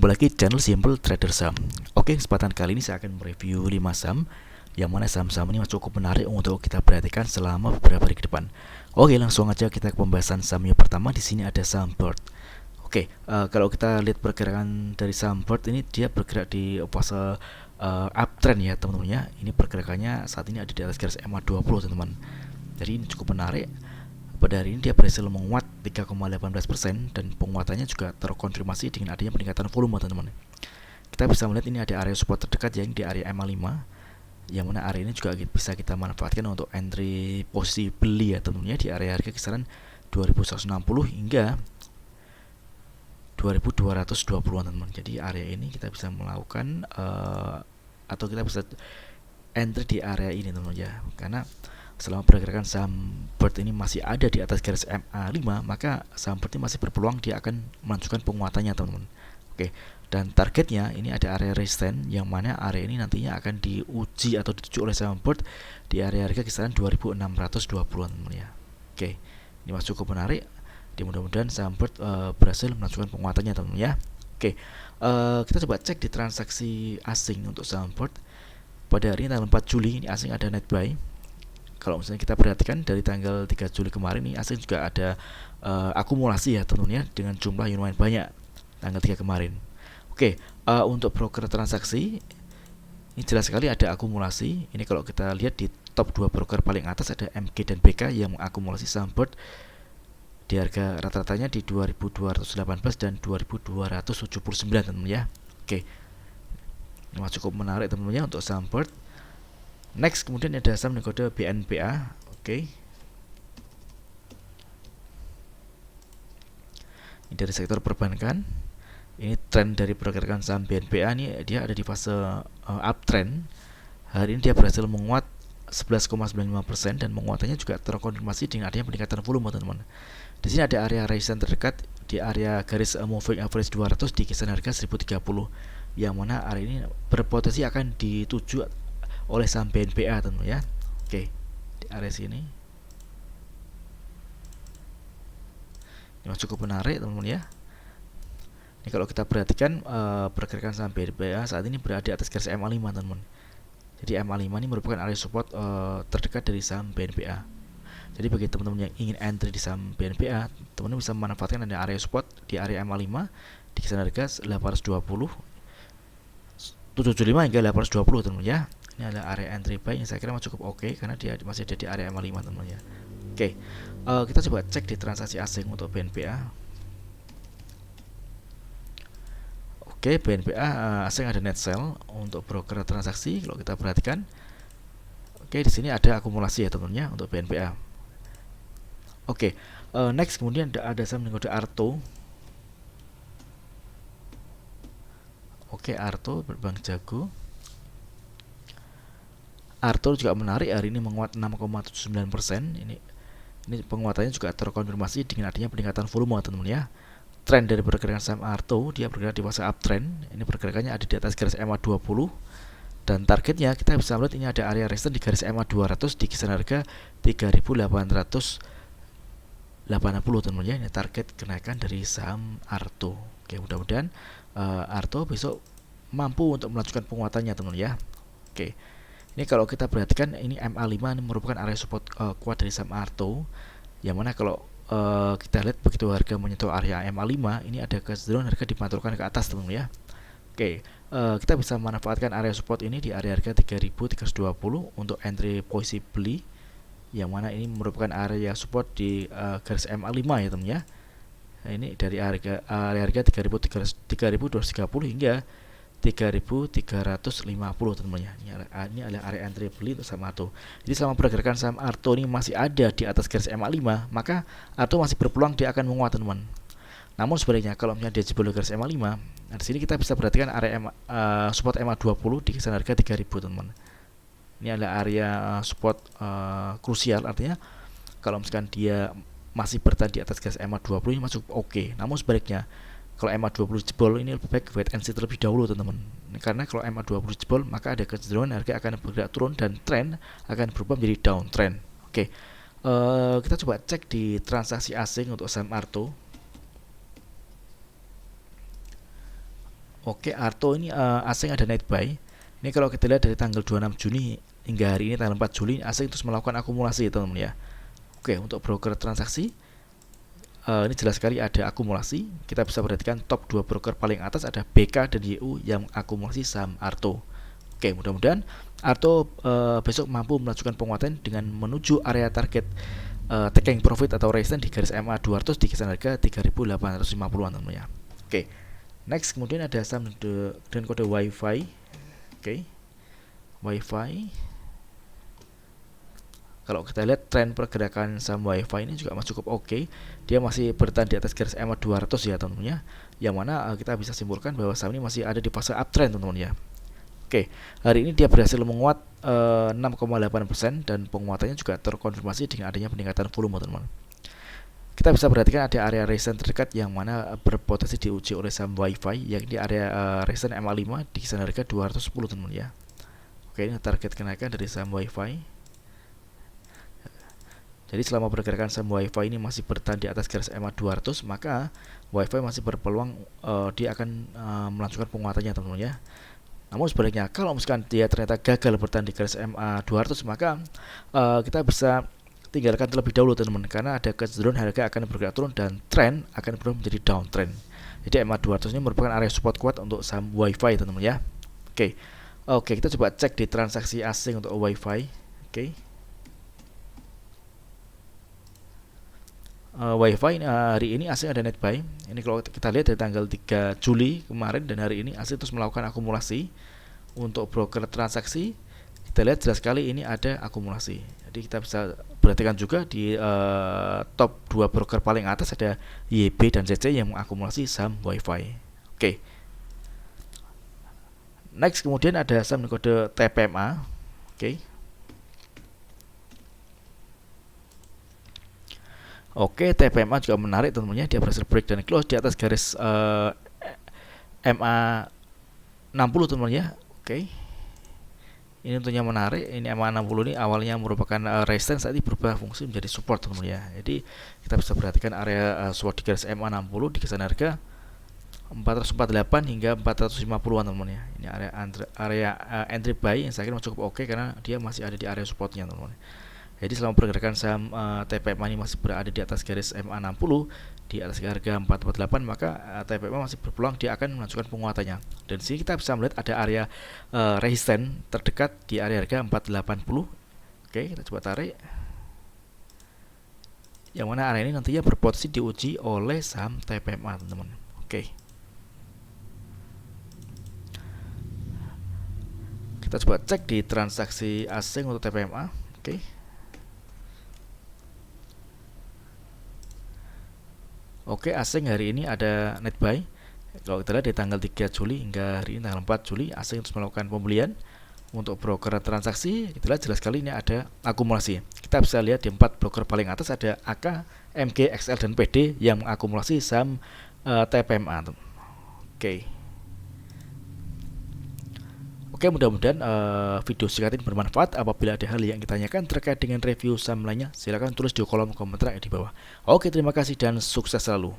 Jumpa lagi di channel Simple Trader Saham. Oke, kesempatan kali ini saya akan mereview 5 saham yang mana saham-saham ini cukup menarik untuk kita perhatikan selama beberapa hari ke depan. Oke, langsung aja kita ke pembahasan saham yang pertama. Di sini ada saham Bird. Oke, kalau kita lihat pergerakan dari saham Bird ini, dia bergerak di fase uptrend ya teman-teman ya. Ini pergerakannya saat ini ada di atas garis EMA 20 teman-teman. Jadi ini cukup menarik. Pada hari ini dia berhasil menguat 3,18% dan penguatannya juga terkonfirmasi dengan adanya peningkatan volume teman-teman. Kita bisa melihat ini ada area support terdekat yang di area EMA 5, yang mana area ini juga bisa kita manfaatkan untuk entry posisi beli ya teman-teman ya, di area harga kisaran 2160 hingga 2220-an teman-teman. Jadi area ini kita bisa melakukan atau kita bisa entry di area ini teman-teman ya, karena selama pergerakan saham Bird ini masih ada di atas garis MA5, maka saham Bird ini masih berpeluang dia akan melanjutkan penguatannya teman-teman. Oke, dan targetnya ini ada area resistance, yang mana area ini nantinya akan diuji atau dituju oleh saham Bird di area harga kisaran 2620-an teman-teman ya. Oke, ini masih cukup menarik. Mudah-mudahan saham Bird berhasil melanjutkan penguatannya teman-teman ya. Oke, kita coba cek di transaksi asing untuk saham Bird. Pada hari ini tanggal 4 Juli ini asing ada net buy. Kalau misalnya kita perhatikan dari tanggal 3 Juli kemarin nih, asing juga ada akumulasi ya teman-teman ya, dengan jumlah yang lumayan banyak tanggal 3 kemarin. Oke, untuk broker transaksi ini jelas sekali ada akumulasi. Ini kalau kita lihat di top 2 broker paling atas ada MG dan BK yang mengakumulasi saham Bird di harga rata-ratanya di 2218 dan 2279 teman-teman ya. Oke, ini cukup menarik teman-teman ya untuk saham Bird. Next, kemudian ada saham dengan kode BNPA. Oke, ini dari sektor perbankan. Ini tren dari pergerakan saham BNPA ini, dia ada di fase uptrend. Hari ini dia berhasil menguat 11,95% dan penguatannya juga terkonfirmasi dengan adanya peningkatan volume teman-teman. Di sini ada area resistance terdekat di area garis moving average 200 di kisaran harga 1030, yang mana area ini berpotensi akan dituju oleh saham BNPA teman-teman ya. Oke, di area sini ini cukup menarik teman-teman ya. Ini kalau kita perhatikan pergerakan saham BNPA saat ini berada di atas garis MA5 teman-teman. Jadi MA5 ini merupakan area support terdekat dari saham BNPA. Jadi bagi teman-teman yang ingin entry di saham BNPA, teman-teman bisa memanfaatkan ada area support di area MA5 di kisaran harga 820, 75 hingga 820 teman-teman ya. Ini adalah area entry buy yang saya kira cukup oke, karena dia masih ada di area MA5 teman-teman ya. Oke, kita coba cek di transaksi asing untuk BNPA. Oke, BNPA asing ada net sell untuk broker transaksi. Kalau kita perhatikan, oke, di sini ada akumulasi ya teman-teman ya untuk BNPA. Oke, next kemudian ada saham dengan kode Arto. Oke, Arto berbank jago. Arto juga menarik, hari ini menguat 6,79%. Ini penguatannya juga terkonfirmasi dengan adanya peningkatan volume teman-teman ya. Tren dari pergerakan saham Arto, dia bergerak di fase uptrend. Ini pergerakannya ada di atas garis EMA 20 dan targetnya kita bisa melihat ini ada area resistance di garis EMA 200 di kisaran harga 3.880 teman-teman ya. Ini target kenaikan dari saham Arto. Oke, mudah-mudahan Arto besok mampu untuk melanjutkan penguatannya teman-teman ya. Oke, ini kalau kita perhatikan ini MA5 ini merupakan area support kuat dari saham Arto, yang mana kalau kita lihat begitu harga menyentuh area MA5 ini ada kecenderungan harga dipantulkan ke atas teman-teman ya. Oke, kita bisa memanfaatkan area support ini di area harga 3.320 untuk entry posisi beli, yang mana ini merupakan area support di garis MA5 ya teman-teman ya. Nah, ini dari area harga 3.230 hingga 3.350 teman-teman ya. Ini adalah area entry beli untuk saham Arto. Jadi selama pergerakan saham Arto ini masih ada di atas garis MA5, maka Arto masih berpeluang dia akan menguat teman-teman. Namun sebaliknya kalau misalnya dia jebol garis MA5, nah di sini kita bisa perhatikan area support MA20 di kisaran harga 3.000 teman-teman. Ini adalah area support krusial, artinya kalau misalkan dia masih bertahan di atas garis MA20 ini masuk oke. Namun sebaliknya kalau MA20 jebol ini lebih baik wait and see terlebih dahulu teman-teman. Karena kalau MA20 jebol maka ada kecenderungan harga akan bergerak turun dan tren akan berubah menjadi downtrend. Oke, kita coba cek di transaksi asing untuk saham Arto. Oke, Arto ini asing ada net buy. Ini kalau kita lihat dari tanggal 26 Juni hingga hari ini tanggal 4 Juli asing terus melakukan akumulasi ya teman-teman ya. Oke, untuk broker transaksi ini jelas sekali ada akumulasi. Kita bisa perhatikan top 2 broker paling atas ada BK dan YU yang akumulasi saham Arto. Oke, mudah-mudahan Arto besok mampu melakukan penguatan dengan menuju area target taking profit atau resistance di garis MA 200 di kisaran harga 3.850-an teman-teman ya. Oke. Next kemudian ada saham dengan kode WiFi. Oke. WiFi. Kalau kita lihat tren pergerakan saham WiFi ini juga masih cukup oke. Dia masih bertahan di atas garis EMA 200 ya teman-teman ya. Yang mana kita bisa simpulkan bahwa saham ini masih ada di fase uptrend teman-teman ya. Oke, hari ini dia berhasil menguat 6,8% dan penguatannya juga terkonfirmasi dengan adanya peningkatan volume teman-teman. Kita bisa perhatikan ada area resistance terdekat yang mana berpotensi diuji oleh saham WiFi, yakni area resistance MA5 di kisaran harga 210 teman-teman ya. Oke, ini target kenaikan dari saham WiFi. Jadi selama pergerakan saham WiFi ini masih bertahan di atas garis EMA 200, maka WiFi masih berpeluang dia akan melanjutkan penguatannya teman-teman ya. Namun sebaliknya kalau misalkan dia ternyata gagal bertahan di garis MA 200, maka kita bisa tinggalkan terlebih dahulu teman-teman, karena ada kecenderungan harga akan bergerak turun dan tren akan berubah menjadi downtrend. Jadi MA 200 ini merupakan area support kuat untuk saham WiFi teman-teman ya. Oke, kita coba cek di transaksi asing untuk WiFi. WiFi hari ini asing ada net buy. Ini kalau kita lihat dari tanggal 3 Juli kemarin dan hari ini asing terus melakukan akumulasi. Untuk broker transaksi kita lihat jelas sekali ini ada akumulasi. Jadi kita bisa perhatikan juga di top 2 broker paling atas ada YB dan CC yang mengakumulasi saham WiFi. Oke. Next kemudian ada saham kode TPMA. Oke, TPMA juga menarik teman-teman ya. Dia berhasil break dan close di atas garis MA 60 teman-teman ya. Oke. Ini tentunya menarik. Ini MA 60 ini awalnya merupakan resistance, saat ini berubah fungsi menjadi support teman-teman ya. Jadi kita bisa perhatikan area support di garis MA 60 di kisaran harga 448 hingga 450-an teman-teman ya. Ini area entry buy yang saya kira cukup oke karena dia masih ada di area supportnya teman-teman. Jadi selama pergerakan saham TPMA ini masih berada di atas garis MA 60 di atas harga 448, maka TPMA masih berpeluang dia akan melanjutkan penguatannya. Dan sini kita bisa melihat ada area resisten terdekat di area harga 480. Oke, kita coba tarik. Yang mana area ini nantinya berpotensi diuji oleh saham TPMA, teman-teman. Oke. Kita coba cek di transaksi asing untuk TPMA. Oke, asing hari ini ada net buy. Kalau kita lihat di tanggal 3 Juli hingga hari ini tanggal 4 Juli asing terus melakukan pembelian. Untuk broker transaksi kita lihat jelas sekali ini ada akumulasi. Kita bisa lihat di 4 broker paling atas ada AK, MG, XL dan PD yang mengakumulasi saham TPMA. Oke, mudah-mudahan video singkat ini bermanfaat. Apabila ada hal yang ditanyakan terkait dengan review saham lainnya, silakan tulis di kolom komentar di bawah. Oke, terima kasih dan sukses selalu.